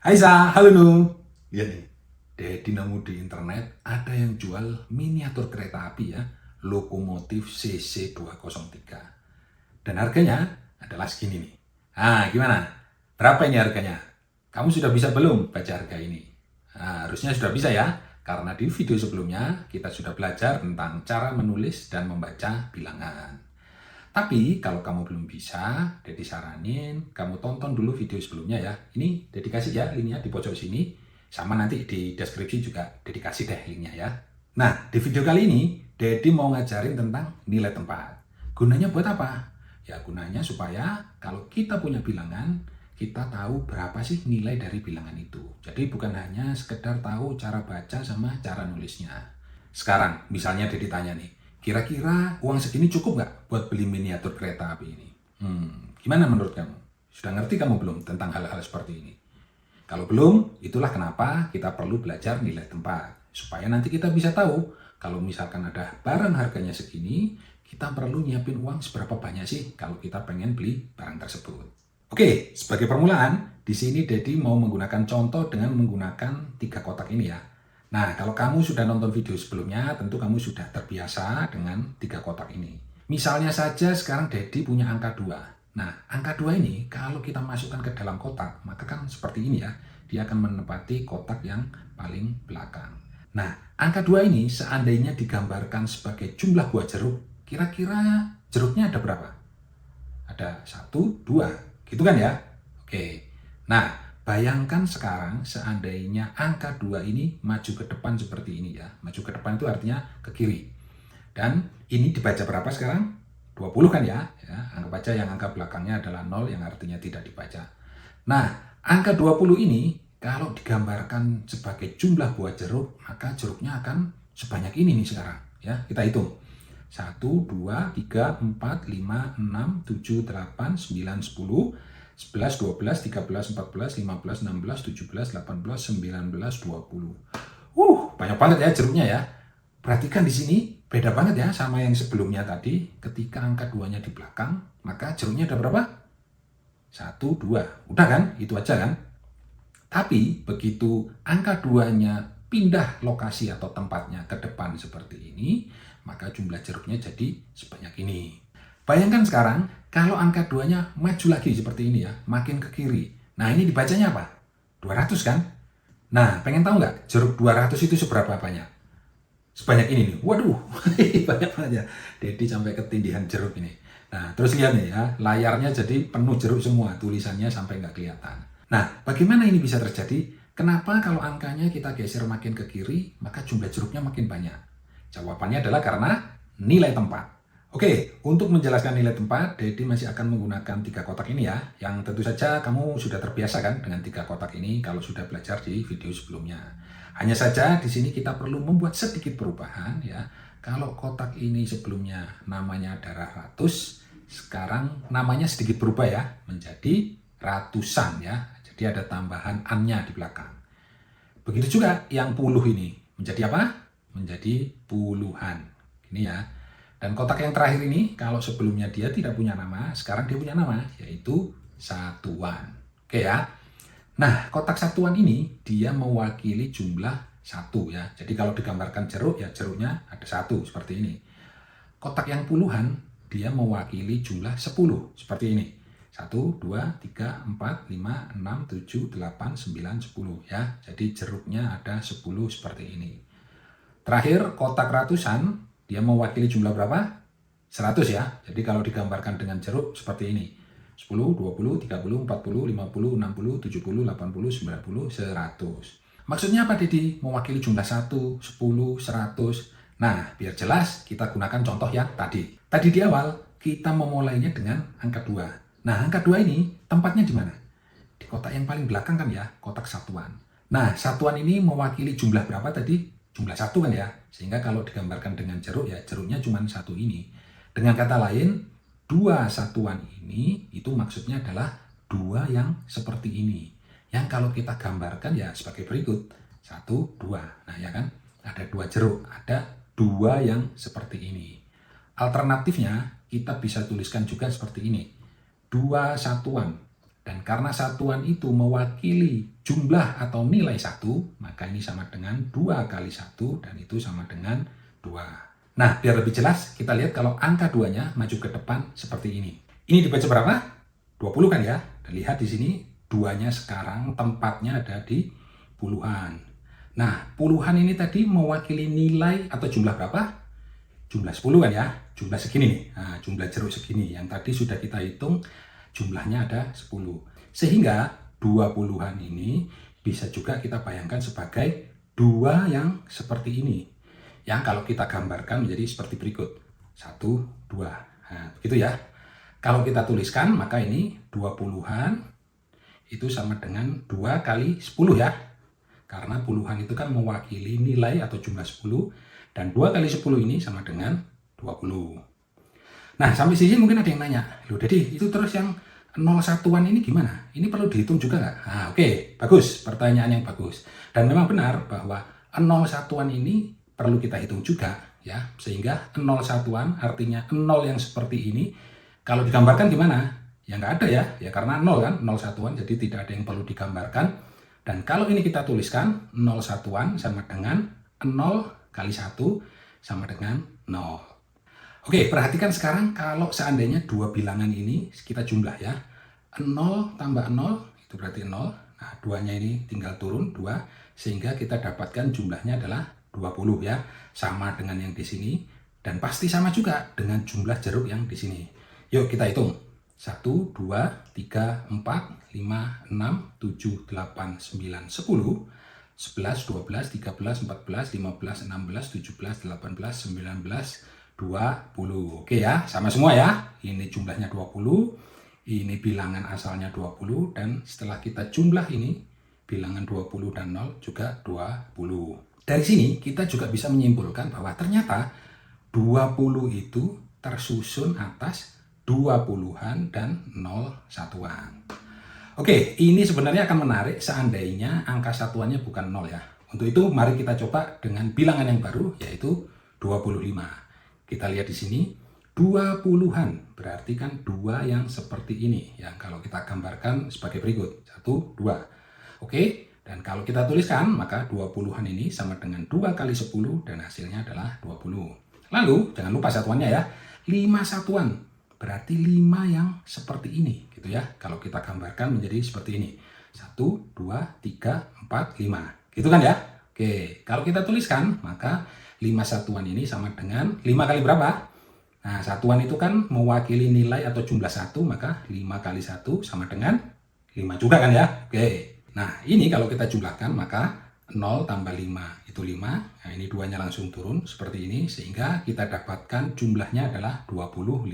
Hai Sa, halo Nu. Iya nih, Dedi nemu di internet ada yang jual miniatur kereta api ya, lokomotif CC203. Dan harganya adalah segini nih. Nah, gimana? Berapa ini harganya? Kamu sudah bisa belum baca harga ini? Nah, harusnya sudah bisa ya, karena di video sebelumnya kita sudah belajar tentang cara menulis dan membaca bilangan. Tapi kalau kamu belum bisa, Dedi saranin kamu tonton dulu video sebelumnya ya. Ini dedikasi ya linknya di pojok sini. Sama nanti di deskripsi juga dedikasi deh linknya ya. Nah, di video kali ini Dedi mau ngajarin tentang nilai tempat. Gunanya buat apa? Ya gunanya supaya kalau kita punya bilangan, kita tahu berapa sih nilai dari bilangan itu. Jadi bukan hanya sekedar tahu cara baca sama cara nulisnya. Sekarang, misalnya Dedi tanya nih, kira-kira uang segini cukup nggak buat beli miniatur kereta api ini? Gimana menurut kamu? Sudah ngerti kamu belum tentang hal-hal seperti ini? Kalau belum, itulah kenapa kita perlu belajar nilai tempat. Supaya nanti kita bisa tahu, kalau misalkan ada barang harganya segini, kita perlu nyiapin uang seberapa banyak sih kalau kita pengen beli barang tersebut. Oke, sebagai permulaan, di sini Dedi mau menggunakan contoh dengan menggunakan 3 kotak ini ya. Nah, kalau kamu sudah nonton video sebelumnya, tentu kamu sudah terbiasa dengan 3 kotak ini. Misalnya saja sekarang Dedi punya angka 2. Nah, angka 2 ini kalau kita masukkan ke dalam kotak, maka kan seperti ini ya. Dia akan menempati kotak yang paling belakang. Nah, angka 2 ini seandainya digambarkan sebagai jumlah buah jeruk, kira-kira jeruknya ada berapa? Ada 1, 2, gitu kan ya? Oke. Nah, bayangkan sekarang seandainya angka 2 ini maju ke depan seperti ini ya. Maju ke depan itu artinya ke kiri. Dan ini dibaca berapa sekarang? 20 kan ya? Anggap aja yang angka belakangnya adalah 0 yang artinya tidak dibaca. Nah, angka 20 ini kalau digambarkan sebagai jumlah buah jeruk, maka jeruknya akan sebanyak ini nih sekarang. Ya, kita hitung. 1, 2, 3, 4, 5, 6, 7, 8, 9, 10, 11, 12, 13, 14, 15, 16, 17, 18, 19, 20. Banyak banget ya jeruknya ya. Perhatikan di sini beda banget ya sama yang sebelumnya tadi. Ketika angka 2-nya di belakang, maka jeruknya ada berapa? 1, 2. Udah kan? Itu aja kan? Tapi begitu angka 2-nya pindah lokasi atau tempatnya ke depan seperti ini, maka jumlah jeruknya jadi sebanyak ini. Bayangkan sekarang kalau angka 2-nya maju lagi seperti ini ya, makin ke kiri. Nah, ini dibacanya apa? 200 kan? Nah, pengen tahu nggak jeruk 200 itu seberapa banyak? Sebanyak ini nih. Waduh, banyak banget ya. Dedi sampai ketindihan jeruk ini. Nah, terus lihat nih ya, layarnya jadi penuh jeruk semua, tulisannya sampai nggak kelihatan. Nah, bagaimana ini bisa terjadi? Kenapa kalau angkanya kita geser makin ke kiri, maka jumlah jeruknya makin banyak? Jawabannya adalah karena nilai tempat. Oke, untuk menjelaskan nilai tempat, Dedi masih akan menggunakan 3 kotak ini ya, yang tentu saja kamu sudah terbiasa kan dengan 3 kotak ini kalau sudah belajar di video sebelumnya. Hanya saja di sini kita perlu membuat sedikit perubahan ya. Kalau kotak ini sebelumnya namanya adalah ratus, sekarang namanya sedikit berubah ya, menjadi ratusan ya. Jadi ada tambahan an-nya di belakang. Begitu juga yang puluh ini menjadi apa? Menjadi puluhan. Ini ya. Dan kotak yang terakhir ini, kalau sebelumnya dia tidak punya nama, sekarang dia punya nama, yaitu satuan. Oke ya. Nah, kotak satuan ini, dia mewakili jumlah 1 ya. Jadi kalau digambarkan jeruk, ya jeruknya ada 1, seperti ini. Kotak yang puluhan, dia mewakili jumlah 10, seperti ini. 1, 2, 3, 4, 5, 6, 7, 8, 9, 10 ya. Jadi jeruknya ada 10 seperti ini. Terakhir, kotak ratusan, dia mewakili jumlah berapa? 100 ya. Jadi kalau digambarkan dengan jeruk seperti ini. 10, 20, 30, 40, 50, 60, 70, 80, 90, 100. Maksudnya apa, Dedi? Mewakili jumlah 1, 10, 100. Nah, biar jelas kita gunakan contoh yang tadi. Tadi di awal kita memulainya dengan angka 2. Nah, angka 2 ini tempatnya di mana? Di kotak yang paling belakang kan ya, kotak satuan. Nah, satuan ini mewakili jumlah berapa tadi? Jumlah 1 kan ya. Sehingga kalau digambarkan dengan jeruk ya jeruknya cuma 1 ini. Dengan kata lain, 2 satuan ini itu maksudnya adalah 2 yang seperti ini. Yang kalau kita gambarkan ya sebagai berikut. 1, 2. Nah ya kan, ada 2 jeruk, ada 2 yang seperti ini. Alternatifnya kita bisa tuliskan juga seperti ini. 2 satuan. Dan karena satuan itu mewakili jumlah atau nilai 1, maka ini sama dengan 2 kali 1, dan itu sama dengan 2. Nah, biar lebih jelas, kita lihat kalau angka 2-nya maju ke depan seperti ini. Ini dibaca berapa? 20 kan ya? Dan lihat di sini, 2-nya sekarang tempatnya ada di puluhan. Nah, puluhan ini tadi mewakili nilai atau jumlah berapa? Jumlah 10 kan ya? Jumlah segini nih. Nah, jumlah jeruk segini. Yang tadi sudah kita hitung, jumlahnya ada 10. Sehingga 20-an ini bisa juga kita bayangkan sebagai 2 yang seperti ini. Yang kalau kita gambarkan menjadi seperti berikut. 1, 2. Nah, begitu ya. Kalau kita tuliskan, maka ini 20-an itu sama dengan 2 kali 10 ya. Karena puluhan itu kan mewakili nilai atau jumlah 10. Dan 2 kali 10 ini sama dengan 20. Nah, sampai sini mungkin ada yang nanya, loh Dedi, itu terus yang 0 satuan ini gimana? Ini perlu dihitung juga nggak? Nah, oke, bagus, pertanyaan yang bagus. Dan memang benar bahwa 0 satuan ini perlu kita hitung juga, ya. Sehingga 0 satuan artinya 0 yang seperti ini, kalau digambarkan gimana? Ya nggak ada ya karena 0 kan, 0 satuan, jadi tidak ada yang perlu digambarkan. Dan kalau ini kita tuliskan, 0 satuan sama dengan 0 kali 1 sama dengan 0. Oke, perhatikan sekarang kalau seandainya dua bilangan ini kita jumlah ya. 0 tambah 0 itu berarti 0. Nah, 2-nya ini tinggal turun 2 sehingga kita dapatkan jumlahnya adalah 20 ya. Sama dengan yang di sini dan pasti sama juga dengan jumlah jeruk yang di sini. Yuk kita hitung. 1, 2, 3, 4, 5, 6, 7, 8, 9, 10, 11, 12, 13, 14, 15, 16, 17, 18, 19, 20. Oke ya, sama semua ya. Ini jumlahnya 20, ini bilangan asalnya 20, dan setelah kita jumlah ini, bilangan 20 dan 0 juga 20. Dari sini kita juga bisa menyimpulkan bahwa ternyata 20 itu tersusun atas 20-an dan 0 satuan. Oke, ini sebenarnya akan menarik seandainya angka satuannya bukan 0 ya. Untuk itu mari kita coba dengan bilangan yang baru, yaitu 25. Kita lihat di sini 20-an berarti kan 2 yang seperti ini yang kalau kita gambarkan sebagai berikut 1, 2. Oke, dan kalau kita tuliskan maka 20-an ini sama dengan 2 kali 10 dan hasilnya adalah 20. Lalu jangan lupa satuannya ya, 5 satuan berarti 5 yang seperti ini gitu ya. Kalau kita gambarkan menjadi seperti ini 1, 2, 3, 4, 5 gitu kan ya. Oke, kalau kita tuliskan maka 5 satuan ini sama dengan 5 kali berapa? Nah, satuan itu kan mewakili nilai atau jumlah 1, maka 5 kali 1 sama dengan 5 juga kan ya? Oke. Nah, ini kalau kita jumlahkan maka 0 tambah 5 itu 5. Nah, ini 2-nya langsung turun seperti ini sehingga kita dapatkan jumlahnya adalah 25.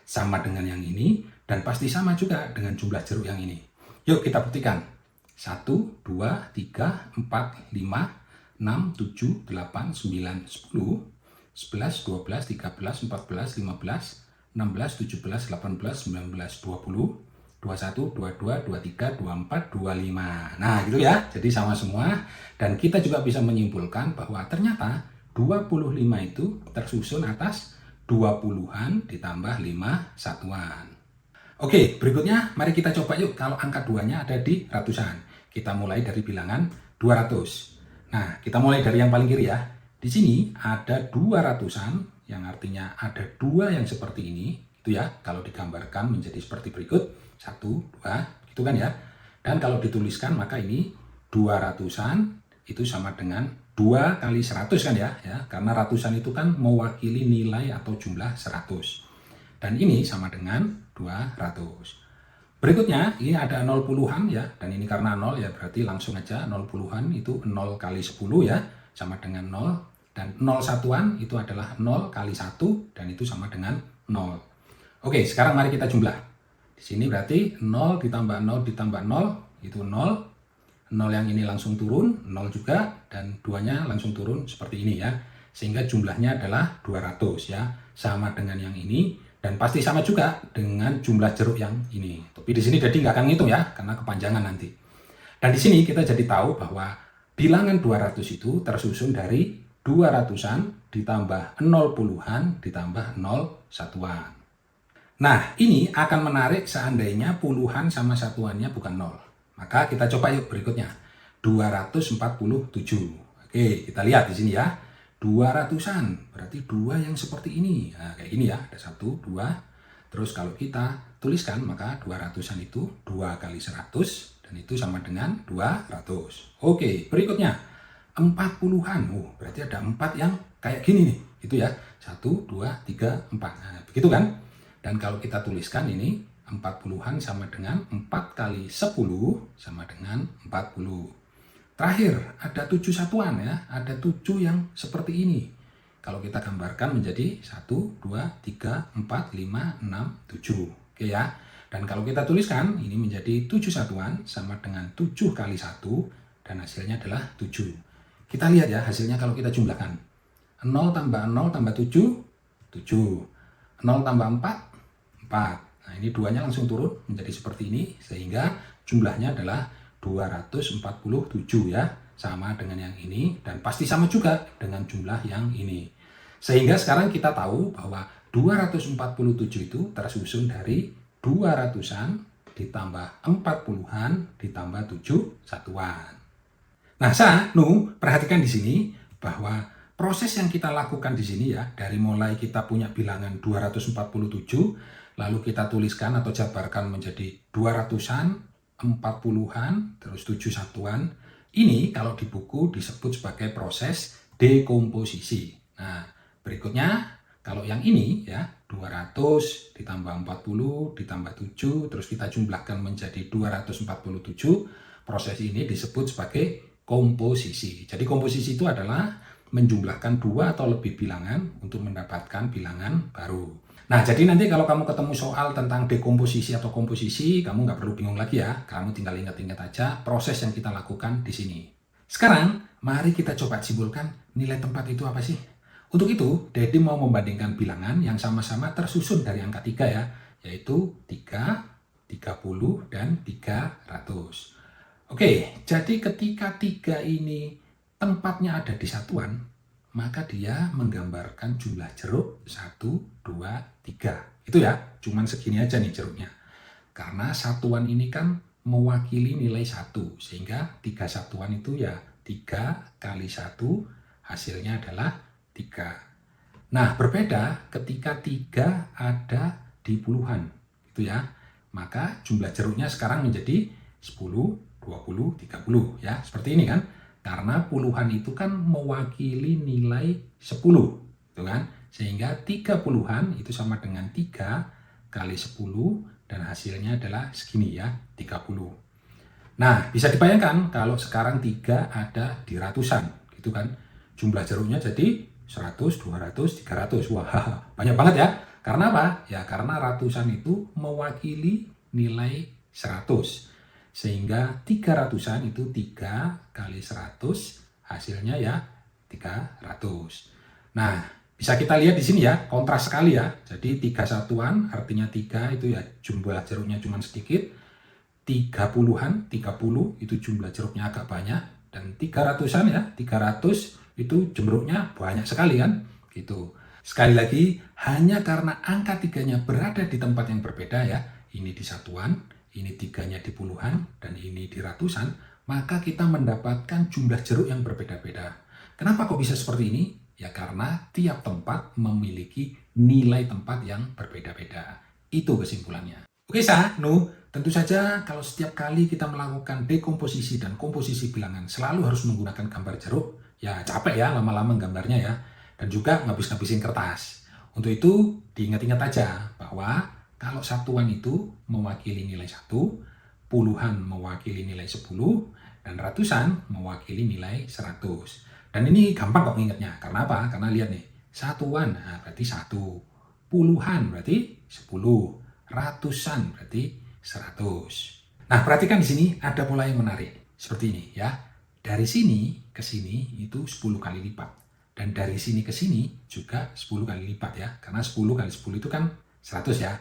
Sama dengan yang ini dan pasti sama juga dengan jumlah jeruk yang ini. Yuk kita buktikan. 1, 2, 3, 4, 5, 6, 7, 8, 9, 10, 11, 12, 13, 14, 15, 16, 17, 18, 19, 20, 21, 22, 23, 24, 25. Nah gitu ya, jadi sama semua. Dan kita juga bisa menyimpulkan bahwa ternyata 25 itu tersusun atas 20-an ditambah 5 satuan. Oke, berikutnya mari kita coba yuk kalau angka 2-nya ada di ratusan. Kita mulai dari bilangan 200. Nah, kita mulai dari yang paling kiri ya. Di sini ada 200-an, yang artinya ada 2 yang seperti ini. Itu ya, kalau digambarkan menjadi seperti berikut. 1, 2, gitu kan ya. Dan kalau dituliskan maka ini 200-an itu sama dengan 2 kali 100 kan ya. Karena ratusan itu kan mewakili nilai atau jumlah 100. Dan ini sama dengan 200. Berikutnya, ini ada 0 puluhan ya, dan ini karena 0 ya berarti langsung aja 0 puluhan itu 0 kali 10 ya, sama dengan 0. Dan 0 satuan itu adalah 0 kali 1, dan itu sama dengan 0. Oke, sekarang mari kita jumlah. Di sini berarti 0 ditambah 0 ditambah 0, itu 0. 0 yang ini langsung turun, 0 juga, dan 2-nya langsung turun seperti ini ya. Sehingga jumlahnya adalah 200 ya, sama dengan yang ini. Dan pasti sama juga dengan jumlah jeruk yang ini. Tapi di sini jadi nggak akan ngitung ya, karena kepanjangan nanti. Dan di sini kita jadi tahu bahwa bilangan 200 itu tersusun dari 200-an ditambah 0 puluhan ditambah 0 satuan. Nah, ini akan menarik seandainya puluhan sama satuannya bukan 0. Maka kita coba yuk berikutnya. 247. Oke, kita lihat di sini ya. 200-an, berarti 2 yang seperti ini. Nah, kayak gini ya, ada 1, 2. Terus kalau kita tuliskan, maka 200-an itu 2 kali 100, dan itu sama dengan 200. Oke, berikutnya. 40-an, berarti ada 4 yang kayak gini nih, gitu ya. 1, 2, 3, 4. Nah, begitu kan? Dan kalau kita tuliskan ini, 40-an sama dengan 4 kali 10 sama dengan 40. Terakhir, ada 7 satuan ya, ada 7 yang seperti ini. Kalau kita gambarkan menjadi 1, 2, 3, 4, 5, 6, 7. Oke ya. Dan kalau kita tuliskan, ini menjadi 7 satuan sama dengan 7 kali 1, dan hasilnya adalah 7. Kita lihat ya hasilnya kalau kita jumlahkan. 0 tambah 0 tambah 7, 7. 0 tambah 4, 4. Nah, ini 2-nya langsung turun menjadi seperti ini, sehingga jumlahnya adalah 247 ya, sama dengan yang ini, dan pasti sama juga dengan jumlah yang ini. Sehingga sekarang kita tahu bahwa 247 itu tersusun dari 200-an ditambah 40-an ditambah 7 satuan. Nah, perhatikan di sini bahwa proses yang kita lakukan di sini ya, dari mulai kita punya bilangan 247, lalu kita tuliskan atau jabarkan menjadi 200-an, 40-an, terus 7 satuan. Ini kalau di buku disebut sebagai proses dekomposisi. Nah, berikutnya kalau yang ini ya, 200 ditambah 40 ditambah 7, terus kita jumlahkan menjadi 247. Proses ini disebut sebagai komposisi. Jadi komposisi itu adalah menjumlahkan 2 atau lebih bilangan untuk mendapatkan bilangan baru. Nah, jadi nanti kalau kamu ketemu soal tentang dekomposisi atau komposisi, kamu nggak perlu bingung lagi ya. Kamu tinggal ingat-ingat aja proses yang kita lakukan di sini. Sekarang, mari kita coba simpulkan nilai tempat itu apa sih? Untuk itu, Dedi mau membandingkan bilangan yang sama-sama tersusun dari angka 3 ya, yaitu 3, 30, dan 300. Oke, jadi ketika 3 ini tempatnya ada di satuan, maka dia menggambarkan jumlah jeruk 1, 2, 3. Itu ya, cuman segini aja nih jeruknya. Karena satuan ini kan mewakili nilai 1, sehingga 3 satuan itu ya 3 kali 1, hasilnya adalah 3. Nah, berbeda ketika 3 ada di puluhan, gitu ya. Maka jumlah jeruknya sekarang menjadi 10, 20, 30 ya, seperti ini kan. Karena puluhan itu kan mewakili nilai 10, gitu kan. Sehingga 30-an itu sama dengan 3 kali 10, dan hasilnya adalah segini ya, 30. Nah, bisa dibayangkan kalau sekarang 3 ada di ratusan, gitu kan. Jumlah jeruknya jadi 100, 200, 300. Wah, banyak banget ya. Karena apa? Ya, karena ratusan itu mewakili nilai 100. Sehingga 300-an itu 3 kali 100, hasilnya ya 300. Nah, bisa kita lihat di sini ya, kontras sekali ya. Jadi 3 satuan artinya 3 itu ya jumlah jeruknya cuma sedikit. 30-an, 30 itu jumlah jeruknya agak banyak. Dan 300-an ya, 300 itu jeruknya banyak sekali kan. Gitu. Sekali lagi, hanya karena angka 3-nya berada di tempat yang berbeda ya. Ini di satuan, ini 3-nya di puluhan, dan ini di ratusan, maka kita mendapatkan jumlah jeruk yang berbeda-beda. Kenapa kok bisa seperti ini? Ya karena tiap tempat memiliki nilai tempat yang berbeda-beda. Itu kesimpulannya. Oke tentu saja kalau setiap kali kita melakukan dekomposisi dan komposisi bilangan selalu harus menggunakan gambar jeruk, ya capek ya lama-lama gambarnya ya, dan juga ngabis-ngabisin kertas. Untuk itu diingat-ingat aja bahwa kalau satuan itu mewakili nilai 1, puluhan mewakili nilai 10, dan ratusan mewakili nilai 100. Dan ini gampang kok ingatnya. Karena apa? Karena lihat nih, satuan berarti 1, puluhan berarti 10, ratusan berarti 100. Nah, perhatikan di sini ada pola yang menarik. Seperti ini ya. Dari sini ke sini itu 10 kali lipat. Dan dari sini ke sini juga 10 kali lipat ya. Karena 10 kali 10 itu kan 100 ya.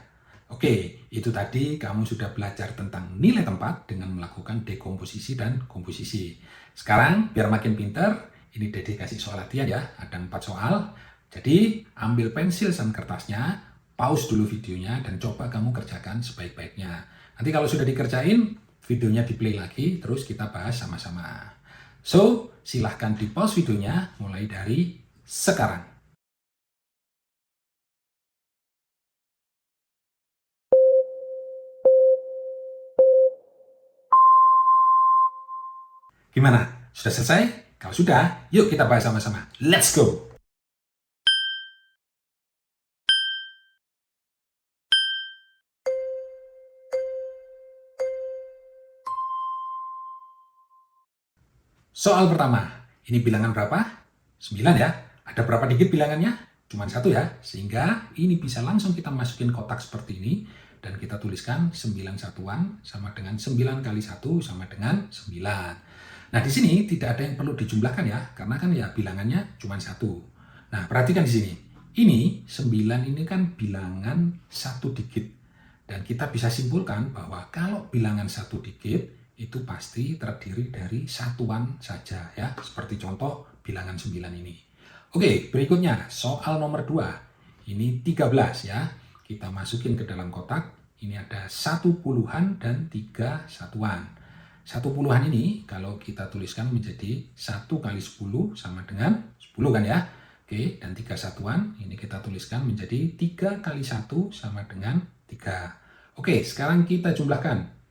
Oke, itu tadi kamu sudah belajar tentang nilai tempat dengan melakukan dekomposisi dan komposisi. Sekarang, biar makin pintar, ini Dede kasih soal latihan ya. Ada 4 soal. Jadi, ambil pensil dan kertasnya, pause dulu videonya dan coba kamu kerjakan sebaik-baiknya. Nanti kalau sudah dikerjain, videonya di play lagi, terus kita bahas sama-sama. So, silahkan di pause videonya mulai dari sekarang. Gimana? Sudah selesai? Kalau sudah, yuk kita bahas sama-sama. Let's go! Soal pertama, ini bilangan berapa? 9 ya. Ada berapa digit bilangannya? Cuma 1 ya. Sehingga ini bisa langsung kita masukin kotak seperti ini. Dan kita tuliskan 9 satuan sama dengan 9 kali 1 sama dengan 9. Nah di sini tidak ada yang perlu dijumlahkan ya. Karena kan ya bilangannya cuma 1. Nah perhatikan di sini. Ini 9 ini kan bilangan 1 digit. Dan kita bisa simpulkan bahwa kalau bilangan 1 digit, itu pasti terdiri dari satuan saja ya, seperti contoh bilangan 9 ini. Oke, berikutnya soal nomor 2. Ini 13 ya. Kita masukin ke dalam kotak. Ini ada 1 puluhan dan 3 satuan. 1 puluhan ini kalau kita tuliskan menjadi 1 kali 10 sama dengan 10 kan ya. Oke, dan 3 satuan ini kita tuliskan menjadi 3 kali 1 sama dengan 3. Oke, sekarang kita jumlahkan.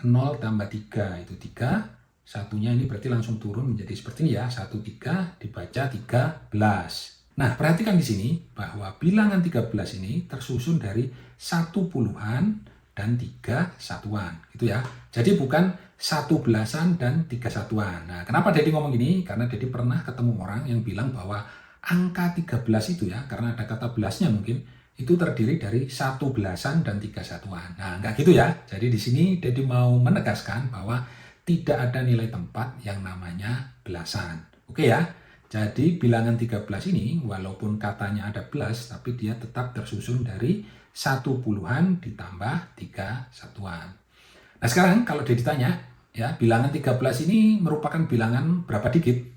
0 tambah 3 itu 3, satunya ini berarti langsung turun menjadi seperti ini ya, 1, 3 dibaca 13. Nah, perhatikan di sini bahwa bilangan 13 ini tersusun dari 1 puluhan dan 3 satuan, gitu ya. Jadi bukan 1 belasan dan 3 satuan. Nah, kenapa Dedi ngomong gini? Karena Dedi pernah ketemu orang yang bilang bahwa angka 13 itu ya, karena ada kata belasnya mungkin, itu terdiri dari 1 belasan dan 3 satuan. Nah, enggak gitu ya. Jadi di sini Dedi mau menegaskan bahwa tidak ada nilai tempat yang namanya belasan. Oke ya. Jadi bilangan 13 ini walaupun katanya ada belas, tapi dia tetap tersusun dari 1 puluhan ditambah 3 satuan. Nah, sekarang kalau Dedi tanya, ya, bilangan 13 ini merupakan bilangan berapa digit?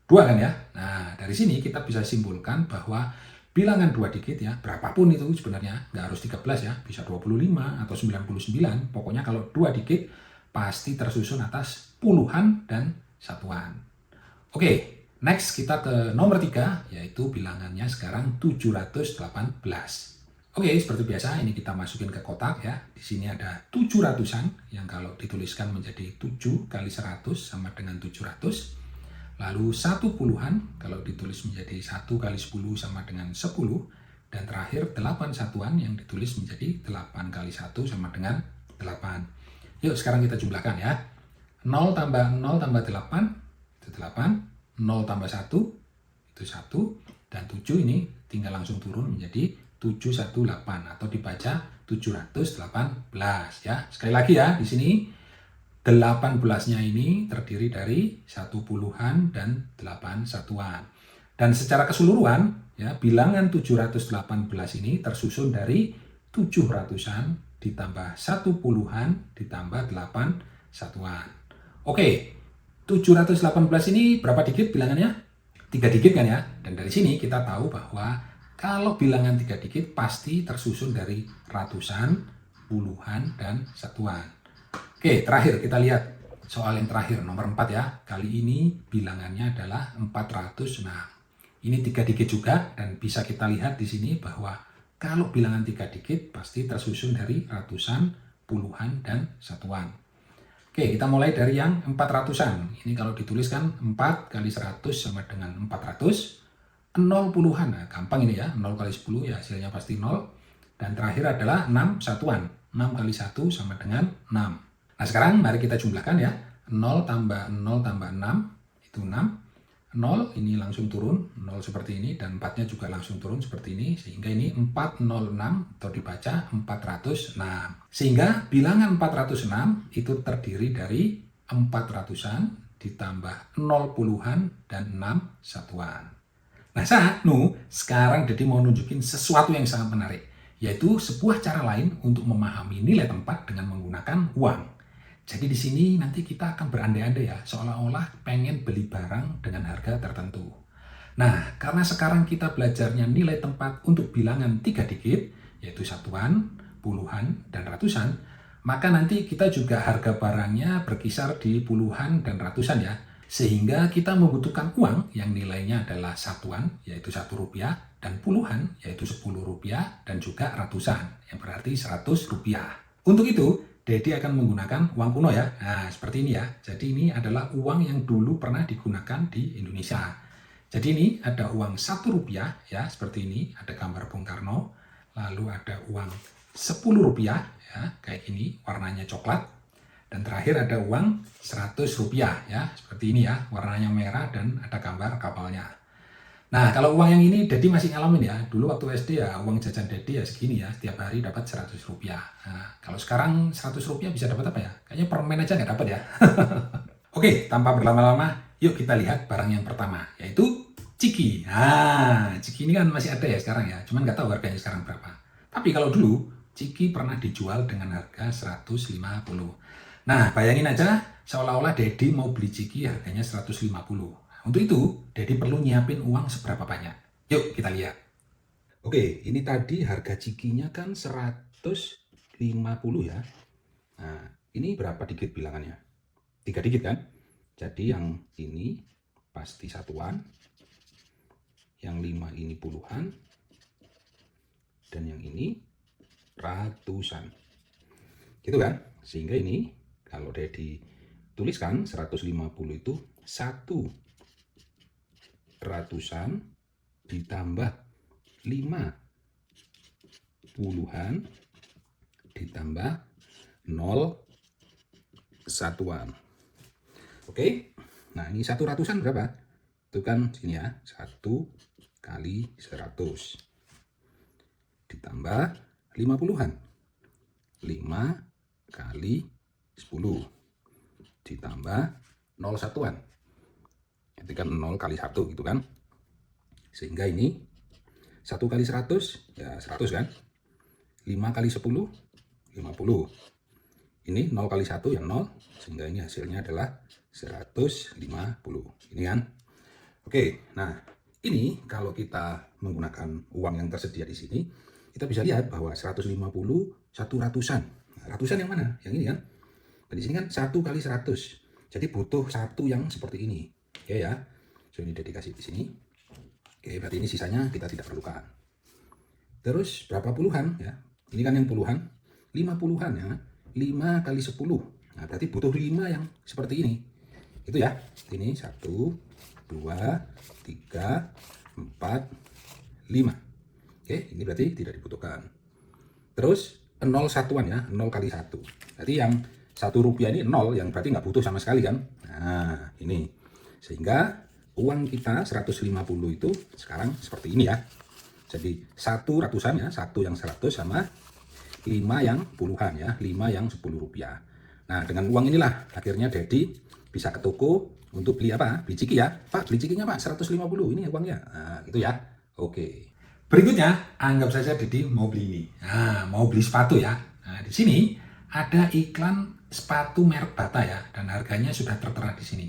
2 kan ya? Nah, dari sini kita bisa simpulkan bahwa bilangan 2 digit ya, berapapun itu sebenarnya, nggak harus 13 ya, bisa 25 atau 99, pokoknya kalau 2 digit pasti tersusun atas puluhan dan satuan. Oke, next kita ke nomor 3, yaitu bilangannya sekarang 718. Oke, seperti biasa ini kita masukin ke kotak ya, di sini ada 700-an, yang kalau dituliskan menjadi 7 kali 100 sama dengan 700. Lalu 1 puluhan kalau ditulis menjadi 1 kali 10 sama dengan 10. Dan terakhir 8 satuan yang ditulis menjadi 8 kali 1 sama dengan 8. Yuk sekarang kita jumlahkan ya. 0 tambah 0 tambah 8 itu 8. 0 tambah 1 itu 1. Dan 7 ini tinggal langsung turun menjadi 718 atau dibaca 718 ya. Sekali lagi ya di sini. 18-nya ini terdiri dari 1 puluhan dan 8 satuan. Dan secara keseluruhan, ya, bilangan 718 ini tersusun dari 700-an ditambah 1 puluhan ditambah 8 satuan. Oke, 718 ini berapa digit bilangannya? 3 digit kan ya? Dan dari sini kita tahu bahwa kalau bilangan 3 digit pasti tersusun dari ratusan, puluhan, dan satuan. Oke, terakhir kita lihat soal yang terakhir, nomor 4 ya. Kali ini bilangannya adalah 406. Ini 3 digit juga, dan bisa kita lihat di sini bahwa kalau bilangan 3 digit pasti tersusun dari ratusan, puluhan, dan satuan. Oke, kita mulai dari yang 400-an. Ini kalau dituliskan 4 kali 100 sama dengan 400. 0 puluhan, nah gampang ini ya, 0 kali 10 ya hasilnya pasti 0. Dan terakhir adalah 6 satuan. 6 kali 1 sama dengan 6. Nah sekarang mari kita jumlahkan ya. 0 tambah 0 tambah 6 itu 6. 0 ini langsung turun, 0 seperti ini, dan 4-nya juga langsung turun seperti ini, sehingga ini 406 atau dibaca 406. Sehingga bilangan 406 itu terdiri dari 400-an ditambah 0 puluhan dan 6 satuan. Nah sekarang Dedi mau nunjukin sesuatu yang sangat menarik, yaitu sebuah cara lain untuk memahami nilai tempat dengan menggunakan uang. Jadi di sini nanti kita akan berandai-andai ya, seolah-olah pengen beli barang dengan harga tertentu. Nah, karena sekarang kita belajarnya nilai tempat untuk bilangan 3 digit, yaitu satuan, puluhan, dan ratusan, maka nanti kita juga harga barangnya berkisar di puluhan dan ratusan ya. Sehingga kita membutuhkan uang yang nilainya adalah satuan, yaitu Rp1, dan puluhan, yaitu Rp10, dan juga ratusan, yang berarti Rp100. Untuk itu, Dedi akan menggunakan uang kuno ya. Nah, seperti ini ya. Jadi ini adalah uang yang dulu pernah digunakan di Indonesia. Jadi ini ada uang Rp1 ya, seperti ini, ada gambar Bung Karno. Lalu ada uang Rp10 ya, kayak ini, warnanya coklat. Dan terakhir ada uang Rp100 ya, seperti ini ya, warnanya merah dan ada gambar kapalnya. Nah, kalau uang yang ini Dedi masih ngalamin ya. Dulu waktu SD ya, uang jajan Dedi ya segini ya, setiap hari dapat Rp100. Nah, kalau sekarang Rp100 bisa dapat apa ya? Kayaknya permen aja nggak dapat ya. Oke, tanpa berlama-lama, yuk kita lihat barang yang pertama, yaitu ciki. Nah, ciki ini kan masih ada ya sekarang ya, cuman nggak tahu harganya sekarang berapa. Tapi kalau dulu, ciki pernah dijual dengan harga 150. Nah, bayangin aja seolah-olah Dedi mau beli ciki harganya 150. Untuk itu, Dedi perlu nyiapin uang seberapa banyak. Yuk kita lihat. Oke, ini tadi harga cikinya kan 150 ya. Nah, ini berapa digit bilangannya? 3 digit kan? Jadi yang ini pasti satuan, yang 5 ini puluhan, dan yang ini ratusan. Gitu kan? Sehingga ini kalau Dedi tuliskan 150 itu 1 ratusan ditambah 5 puluhan ditambah 0 satuan. Oke, nah ini 1 ratusan berapa? Itu kan sini ya, 1 kali 100 ditambah 5 puluhan, 5 kali 10 ditambah 0 satuan, itu kan 0 kali 1 gitu kan. Sehingga ini 1 kali 100 ya 100 kan, 5 kali 10 50, ini 0 kali 1 yang 0, sehingga ini hasilnya adalah 150 ini kan. Oke, nah ini kalau kita menggunakan uang yang tersedia di sini, kita bisa lihat bahwa 150 1 ratusan. Nah, ratusan yang mana? Yang ini kan. Nah, di sini kan 1 kali 100. Jadi butuh satu yang seperti ini. Oke ya. So ini udah dikasih di sini. Oke, berarti ini sisanya kita tidak perlukan. Terus berapa puluhan ya? Ini kan yang puluhan. 5 puluhan ya. 5 kali 10. Nah, berarti butuh 5 yang seperti ini. Itu ya. Ini 1 2 3 4 5. Oke, ini berarti tidak dibutuhkan. Terus 0 satuan ya, 0 kali 1. Berarti yang Rp1 ini 0, yang berarti nggak butuh sama sekali kan. Nah, ini. Sehingga uang kita 150 itu sekarang seperti ini ya. Jadi 1 ratusan ya, 1 yang 100 sama 5 yang puluhan ya, 5 yang Rp10. Nah, dengan uang inilah akhirnya Dedi bisa ke toko untuk beli apa? Beli ciki ya. Pak, beli cikinya Pak, 150, ini uangnya. Nah, gitu ya. Oke. Berikutnya, anggap saja Dedi mau beli ini. Nah, mau beli sepatu ya. Nah, di sini ada iklan sepatu merek Bata ya, dan harganya sudah tertera di sini.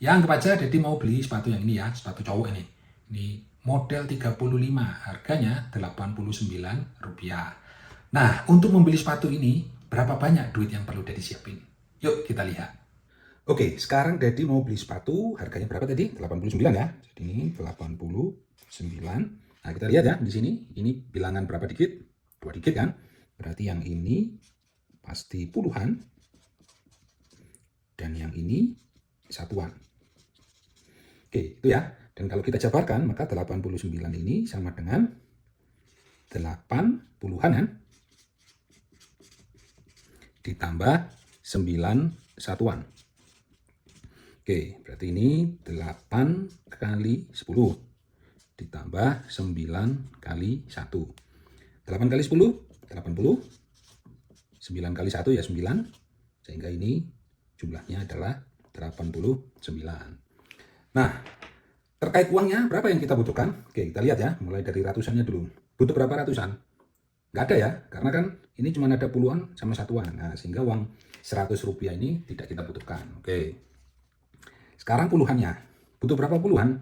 Ya, anggap aja Dedi mau beli sepatu yang ini ya, sepatu cowok ini. Ini model 35, harganya Rp89. Nah, untuk membeli sepatu ini, berapa banyak duit yang perlu Dedi siapin? Yuk kita lihat. Oke, sekarang Dedi mau beli sepatu, harganya berapa tadi? 89 ya. Jadi ini 89. Nah, kita lihat ya di sini, ini bilangan berapa digit? 2 digit kan? Berarti yang ini pasti puluhan. Dan yang ini satuan. Oke, itu ya. Dan kalau kita jabarkan, maka 89 ini sama dengan 8 puluhan kan? Ditambah 9 satuan. Oke, berarti ini 8 kali 10 ditambah 9 kali 1. 8 kali 10, 80. 9 kali 1 ya 9. Sehingga ini jumlahnya adalah 89. Nah, terkait uangnya berapa yang kita butuhkan? Oke, kita lihat ya, mulai dari ratusannya dulu. Butuh berapa ratusan? Nggak ada ya, karena kan ini cuma ada puluhan sama satuan. Nah, sehingga uang Rp100 ini tidak kita butuhkan. Oke. Sekarang puluhannya. Butuh berapa puluhan?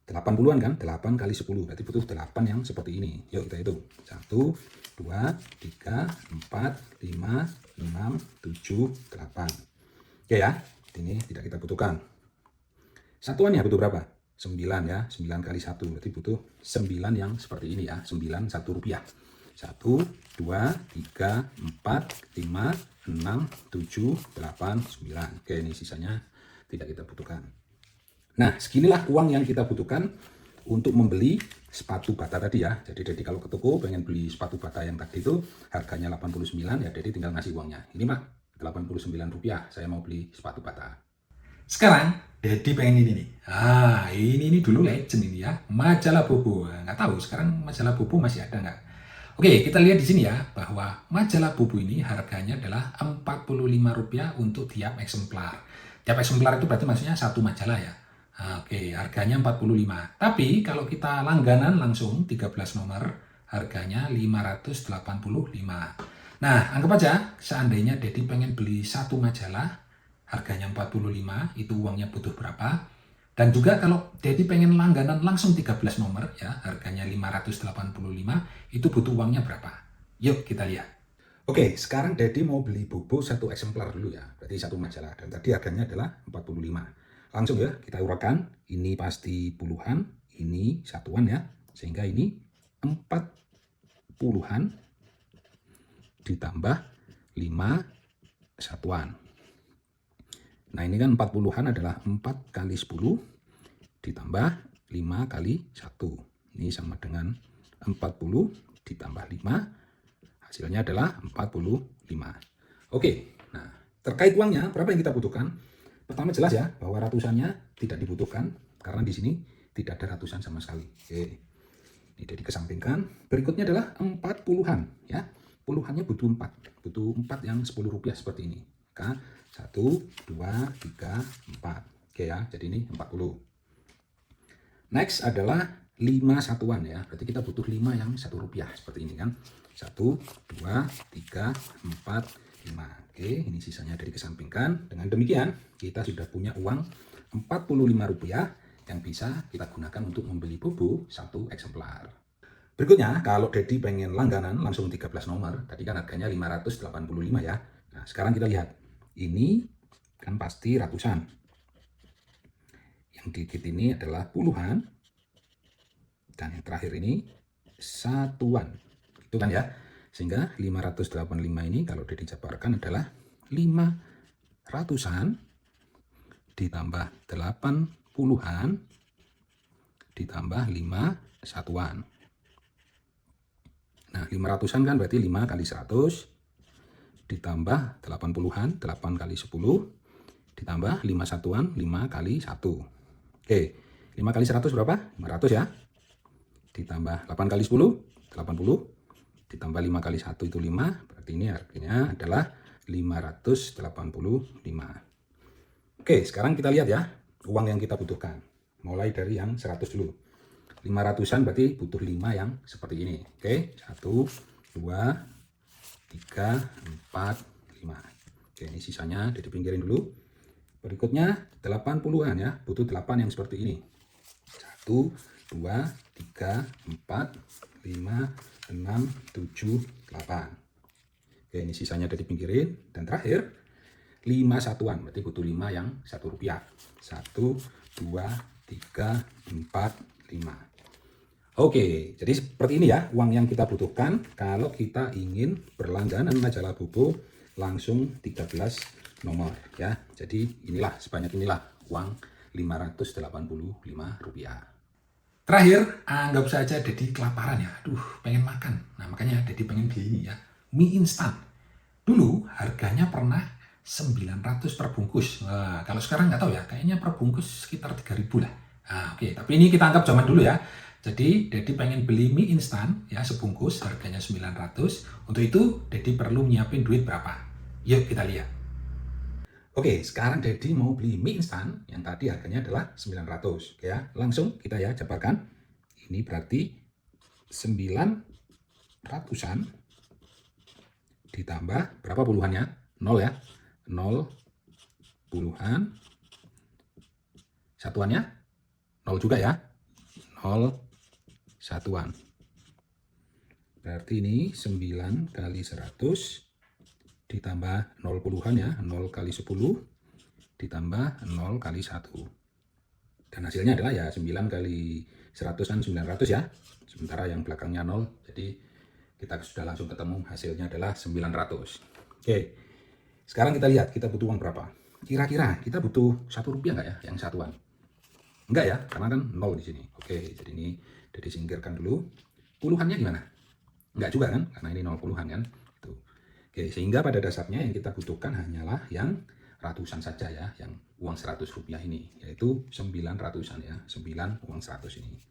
80-an kan, 8 kali 10, berarti butuh 8 yang seperti ini. Yuk kita hitung. 1, 2, 3, 4, 5, 6, 7, 8. Oke ya, ini tidak kita butuhkan. Satuannya butuh berapa? 9 ya, 9 kali 1, berarti butuh 9 yang seperti ini ya, 9 Rp1. 1, 2, 3, 4, 5, 6, 7, 8, 9. Oke, ini sisanya tidak kita butuhkan. Nah, seginilah uang yang kita butuhkan untuk membeli sepatu bata tadi ya. Jadi kalau ke toko pengen beli sepatu bata yang tadi itu harganya 89 ya, jadi tinggal ngasih uangnya. Ini mah Rp89, saya mau beli sepatu bata. Sekarang Dedi pengen ini nih. Ini dulu legend ini ya, majalah Bobo. Nggak tahu sekarang majalah Bobo masih ada nggak? Oke, kita lihat di sini ya bahwa majalah Bobo ini harganya adalah Rp45 untuk tiap eksemplar. Tiap eksemplar itu berarti maksudnya satu majalah ya. Oke, harganya 45. Tapi kalau kita langganan langsung 13 nomor, harganya 585. Nah, anggap aja seandainya Dedi pengen beli satu majalah, harganya 45, itu uangnya butuh berapa? Dan juga kalau Dedi pengen langganan langsung 13 nomor ya, harganya 585, itu butuh uangnya berapa? Yuk kita lihat. Oke, sekarang Dedi mau beli Bobo satu eksemplar dulu ya, berarti satu majalah. Dan tadi harganya adalah 45. Langsung ya, kita urutkan. Ini pasti puluhan, ini satuan ya. Sehingga ini 40-an ditambah 5 satuan. Nah, ini kan 40-an adalah 4 kali 10 ditambah 5 kali 1. Ini sama dengan 40 ditambah 5. Hasilnya adalah 45. Oke, nah terkait uangnya berapa yang kita butuhkan? Pertama jelas ya bahwa ratusannya tidak dibutuhkan karena di sini tidak ada ratusan sama sekali. Oke, ini jadi kesampingkan. Berikutnya adalah 40-an ya. Puluhannya butuh 4, butuh 4 yang Rp10 seperti ini. Maka 1, 2, 3, 4. Oke ya, jadi ini 40. Next adalah 5 satuan ya. Berarti kita butuh 5 yang Rp1 seperti ini kan. 1, 2, 3, 4, 5. Oke, ini sisanya dari kesampingkan. Dengan demikian, kita sudah punya uang Rp45 yang bisa kita gunakan untuk membeli Bobo satu eksemplar. Berikutnya, kalau Dedi pengen langganan langsung 13 nomor, tadi kan harganya 585 ya. Nah, sekarang kita lihat. Ini kan pasti ratusan. Yang dikit ini adalah puluhan. Dan yang terakhir ini satuan. Itu kan ya. Sehingga 585 ini kalau dijabarkan adalah 5 ratusan ditambah 8 puluhan ditambah 5 satuan. Nah, 500-an kan berarti 5 kali 100 ditambah 8 puluhan, 8 kali 10 ditambah 5 satuan, 5 kali 1. Oke, 5 kali 100 berapa? 500 ya. Ditambah 8 kali 10, 80. Ditambah 5 kali 1 itu 5, berarti ini artinya adalah 585. Oke, sekarang kita lihat ya, uang yang kita butuhkan. Mulai dari yang 100 dulu. 500-an berarti butuh 5 yang seperti ini. Oke, 1, 2, 3, 4, 5. Oke, ini sisanya dipinggirin dulu. Berikutnya 80-an ya, butuh 8 yang seperti ini. 1, 2, 3, 4, 5, 6, 7, 8. Oke, ini sisanya ada dipinggirin. Dan terakhir 5 satuan, berarti butuh 5 yang Rp1. 1, 2, 3, 4, 5. Oke, jadi seperti ini ya uang yang kita butuhkan kalau kita ingin berlangganan majalah Bobo langsung 13 nomor ya. Jadi inilah sebanyak inilah uang Rp585. Terakhir, anggap saja Dedi kelaparan ya. Aduh, pengen makan. Nah, makanya Dedi pengen beli ini ya, mie instan. Dulu harganya pernah 900 per bungkus. Nah, kalau sekarang nggak tahu ya, kayaknya per bungkus sekitar 3.000 lah. Nah, oke, tapi ini kita anggap zaman dulu ya. Jadi Dedi pengen beli mie instan ya sebungkus harganya 900. Untuk itu Dedi perlu nyiapin duit berapa? Yuk kita lihat. Oke, sekarang Dedi mau beli mie instan yang tadi harganya adalah 900 ya. Langsung kita ya jabarkan. Ini berarti 900-an ditambah berapa puluhannya? 0 ya. 0 puluhan. Satuannya 0 juga ya. 0 satuan. Berarti ini 9 kali 100 ditambah 0 puluhan ya, 0 kali 10 ditambah 0 kali 1. Dan hasilnya adalah ya 9 kali 100 kan 900 ya. Sementara yang belakangnya 0, jadi kita sudah langsung ketemu hasilnya adalah 900. Oke, sekarang kita lihat kita butuh uang berapa. Kira-kira kita butuh Rp1 nggak ya yang satuan? Enggak ya, karena kan 0 di sini. Oke, jadi ini udah disingkirkan dulu. Puluhannya gimana? Enggak juga kan, karena ini 0 puluhan kan. Tuh. Oke, sehingga pada dasarnya yang kita butuhkan hanyalah yang ratusan saja ya, yang uang Rp100 ini, yaitu 900-an ya, 9 uang 100 ini.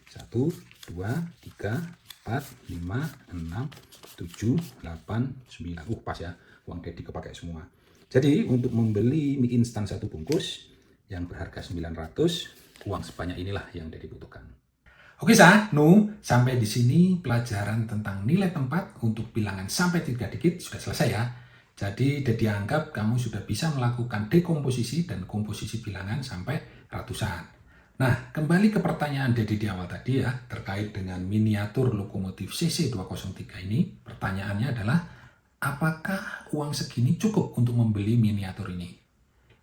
1, 2, 3, 4, 5, 6, 7, 8, 9. Pas ya, uang Dedi kepakai semua. Jadi untuk membeli mie instan 1 bungkus yang berharga 900, uang sebanyak inilah yang Dedi butuhkan. Oke sampai di sini pelajaran tentang nilai tempat untuk bilangan sampai 3 digit sudah selesai ya. Jadi Dedi anggap kamu sudah bisa melakukan dekomposisi dan komposisi bilangan sampai ratusan. Nah, kembali ke pertanyaan Dedi di awal tadi ya, terkait dengan miniatur lokomotif CC203 ini, pertanyaannya adalah, apakah uang segini cukup untuk membeli miniatur ini?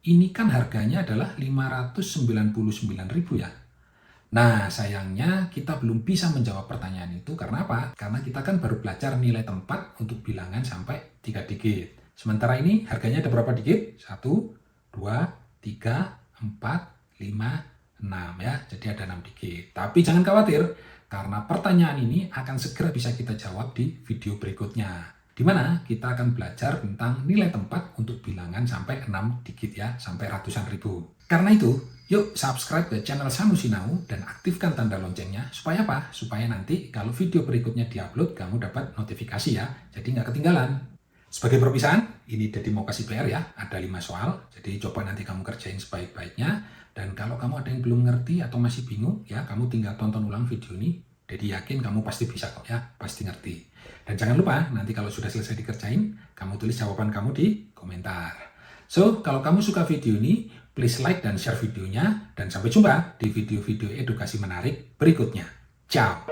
Ini kan harganya adalah Rp599.000 ya. Nah, sayangnya kita belum bisa menjawab pertanyaan itu karena apa? Karena kita kan baru belajar nilai tempat untuk bilangan sampai 3 digit. Sementara ini harganya ada berapa digit? 1, 2, 3, 4, 5, 6 ya, jadi ada 6 digit. Tapi jangan khawatir, karena pertanyaan ini akan segera bisa kita jawab di video berikutnya, di mana kita akan belajar tentang nilai tempat untuk bilangan sampai 6 digit ya, sampai ratusan ribu. Karena itu, yuk subscribe ke channel Sanusinau dan aktifkan tanda loncengnya, supaya apa? Supaya nanti kalau video berikutnya diupload, kamu dapat notifikasi ya, jadi nggak ketinggalan. Sebagai perpisahan, ini Dedi mau kasih PR ya, ada 5 soal, jadi coba nanti kamu kerjain sebaik-baiknya. Dan kalau kamu ada yang belum ngerti atau masih bingung, ya kamu tinggal tonton ulang video ini. Dedi yakin kamu pasti bisa kok ya, pasti ngerti. Dan jangan lupa, nanti kalau sudah selesai dikerjain, kamu tulis jawaban kamu di komentar. So, kalau kamu suka video ini, please like dan share videonya. Dan sampai jumpa di video-video edukasi menarik berikutnya. Ciao!